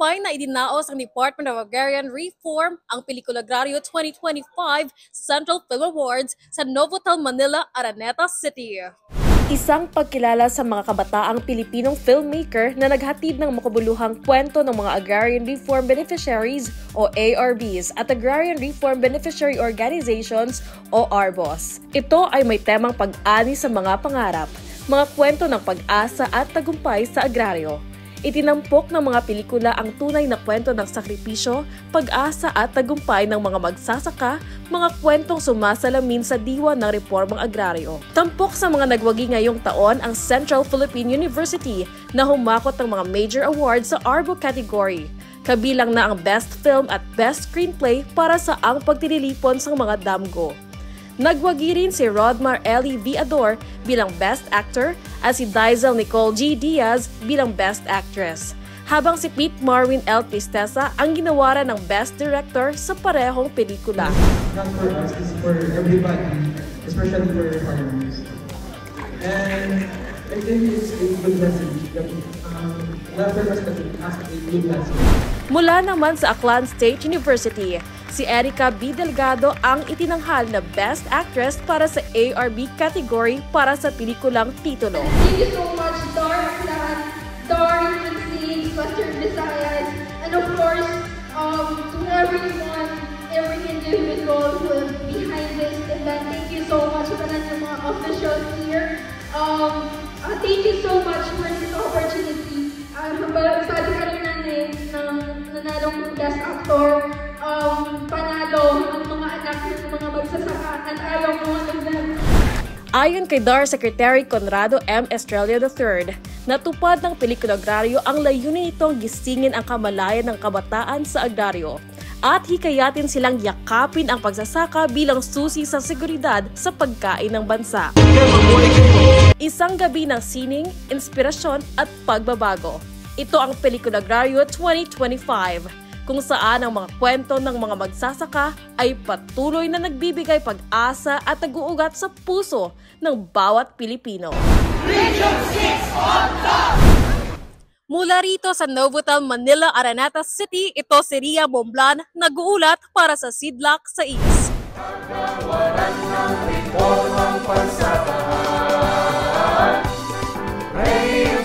Matagumpay na idinaos ng Department of Agrarian Reform ang Pelikula Agrario 2025 Central Film Awards sa Novotel, Manila, Araneta City. Isang pagkilala sa mga kabataang Pilipinong filmmaker na naghatid ng makabuluhang kwento ng mga Agrarian Reform Beneficiaries o ARBs at Agrarian Reform Beneficiary Organizations o ARBOs. Ito ay may temang pag-ani sa mga pangarap, mga kwento ng pag-asa at tagumpay sa agraryo. Itinampok ng mga pelikula ang tunay na kwento ng sakripisyo, pag-asa at tagumpay ng mga magsasaka, mga kwentong sumasalamin sa diwa ng reformang agraryo. Tampok sa mga nagwagi ngayong taon ang Central Philippine University na humakot ng mga major awards sa ARBO category. Kabilang na ang Best Film at Best Screenplay para sa Ang Pagtililipon sa Mga Damgo. Nagwagi rin si Rodmar Ellie Viador bilang Best Actor at si Dizel Nicole G. Diaz bilang Best Actress, habang si Pete Marwin L. Tristeza ang ginawaran ng Best Director sa parehong pelikula. Not for us, it's for everybody, especially for farmers. And I think it's a good message. Not for us, but as a good message. Mula naman sa Aklan State University, si Erica B. Delgado ang itinanghal na Best Actress para sa ARB category para sa pelikulang titulo. Thank you so much, Dar Aklan, Dar Scenes, Western Visayas, and of course, to everyone, every individual who is behind this event. Thank you so much sa ng mga officials here. Thank you so much for this opportunity. Sabi ka rin natin ng nanalong Best Actor, panalo ang mga anak ng mga magsasaka at ayaw mo ng them. Ayon kay DAR Secretary Conrado M. Estrella III, natupad ng Pelikula Agrario ang layunin nitong gisingin ang kamalayan ng kabataan sa agraryo at hikayatin silang yakapin ang pagsasaka bilang susi sa seguridad sa pagkain ng bansa. Isang gabi ng sining, inspirasyon at pagbabago. Ito ang Pelikula Agrario 2025, kung saan ang mga kwento ng mga magsasaka ay patuloy na nagbibigay pag-asa at nag-uugat sa puso ng bawat Pilipino. Region 6 on top! Mula rito sa Novotel, Manila, Araneta City, ito si Ria Momblan, nag-uulat para sa Sidlak sa East. Pagkawalan ng reformang pansakahan, Radio